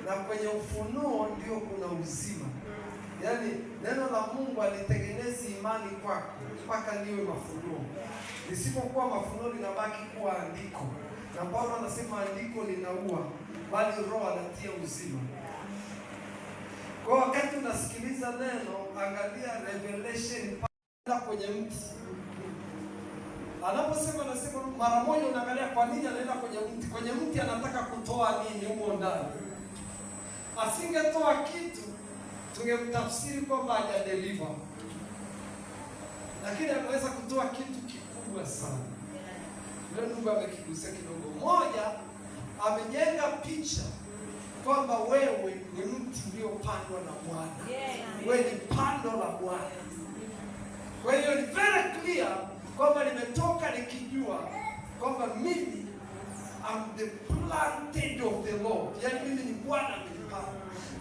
na kwenye ufunuo ndio kuna uzima. Yaani neno la Mungu alitengenezi imani kwako mpaka liwe mafunuo. Lisipokuwa mafunuo linabaki kuwa andiko. Na Paulo anasema andiko linaua, bali Roho anatia uzima. Kwa wakati unasikiliza neno, angalia revelation pale kwenye mti. Anaposema anasema mara moja unaangalia kwa nini anaenda kwenye mti. Kwenye mti anataka kutoa nini huko ndani? Asingetoa kitu tungemtafsiri kwamba hajadeliver. Lakini anaweza kutoa kitu kikubwa sana. Ndio Mungu amekigusia kidogo. Moja, amejenga picha kwamba wewe ni mti uliopandwa na Bwana. Wewe ni pando la Bwana. Kwa hiyo ni very clear kwamba nimetoka nikijua kwamba mimi am the planted of the Lord. Yaani mimi ni Bwana amenipanda.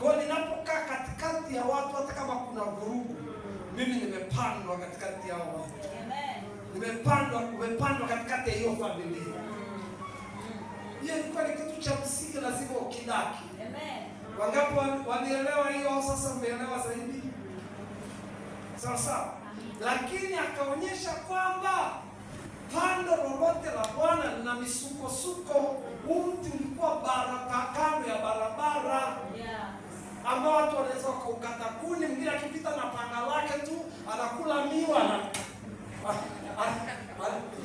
Kwa hiyo ninapokaa katikati ya watu, hata kama kuna vurugu, mimi nimepandwa katikati ya watu. Umepandwa katikati ya hiyo familia. Hiyo ilikuwa ni kitu cha msingi, lazima ukidaki. Wangapi walielewa hiyo? Sasa mmeelewa zaidi? Sawa. Lakini akaonyesha kwamba pando lolote la Bwana lina misukosuko. Mti ulikuwa kando ya barabara, ambao watu wanaweza kukata kuni. Mwingine akipita na panga lake tu anakula miwa,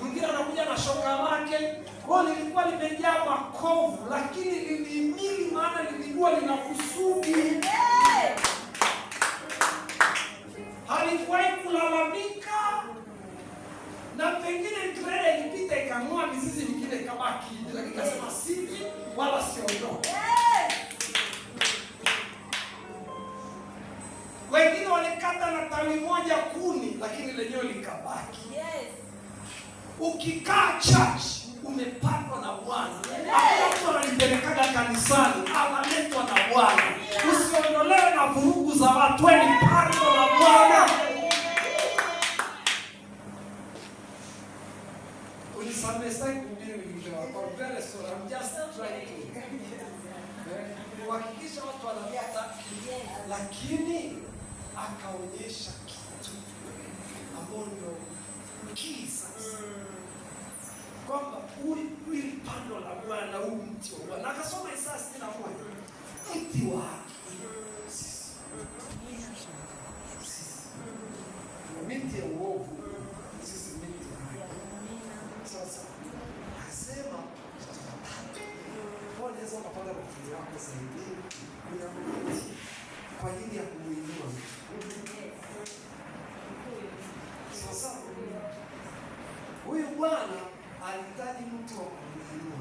mwingine anakuja na shoka lake. Kwa hiyo lilikuwa limejaa makovu, lakini lilihimili, maana lilikuwa lina kusudi. Halikuwahi kulalamika, na pengine grade ilipita ikang'oa mizizi mingine ikabaki, lakini kasema sivi wala siondoke. Wengine walikata na tawi moja kuni, lakini lenyewe likabaki. Ukikaa church umepandwa na Bwana. Mtu ananipelekaga kanisani analetwa na Bwana. Usiondolewe na vurugu za watu, wewe ni pando la Bwana. Unisamesai kuhubiri ujumbe wako. Very sorry, I'm just trying to kuhakikisha watu wanapata, lakini akaonyesha kitu ambao ndio kisa kwamba huyu pando la Bwana, huu mti wa Bwana. Akasoma Isaya 61, mti wake miti ya uovu, sisi miti. Sasa akasema kwa nini unapanda mafunzo yako zaidi? Kuna mti kwa ajili ya kuinua. Sasa huyu Bwana alihitaji mtu wa kuinua.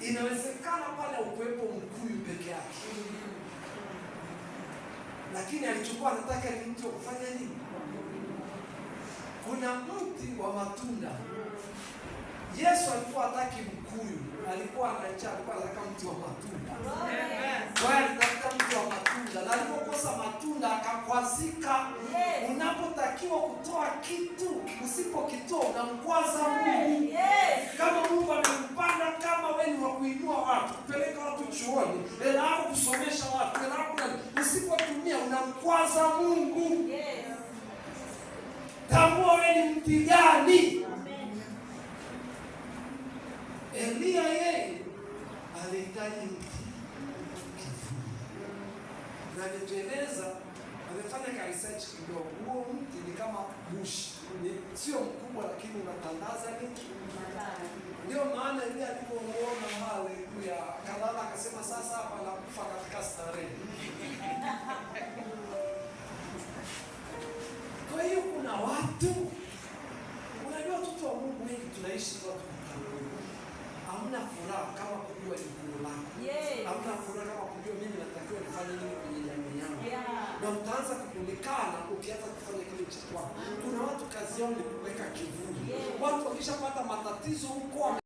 Inawezekana pale upepo mkuyu peke yake, lakini alichukua anataka ni mtu wa kufanya nini? Kuna mti wa matunda. Yesu alikuwa hataki mkuyu, alikuwa anataka mti wa matunda. Kwa hiyo alitafuta mti wa matunda, na alipokosa matunda akakwazika. Unapotakiwa kutoa kitu, usipokitoa unamkwaza Mungu. Kama Mungu amekupanda, kama wewe ni wa kuinua watu, kupeleka watu chuoni, au kusomesha watu, usipotumia unamkwaza Mungu. Tambua wewe ni mti gani. Elia yeye alihitaji mti kivuli. Na nitueleza, amefanya research kidogo. Huo mti ni kama bush. Sio mkubwa, lakini unatandaza nini? Ndio maana Elia alipomuona haleluya, kalala akasema sasa hapa nakufa katika starehe. Kwa hiyo kuna watu, unajua watoto wa Mungu wengi tunaishi kwa hamna furaha kama kujua jukumu lako. Hamna furaha kama kujua mimi natakiwa nifanye nini kwenye jamii yangu. Na utaanza kukulikana ukianza kufanya kile cha kwako. Kuna watu kazi yao ni kuweka kivuli. Watu wakishapata matatizo huko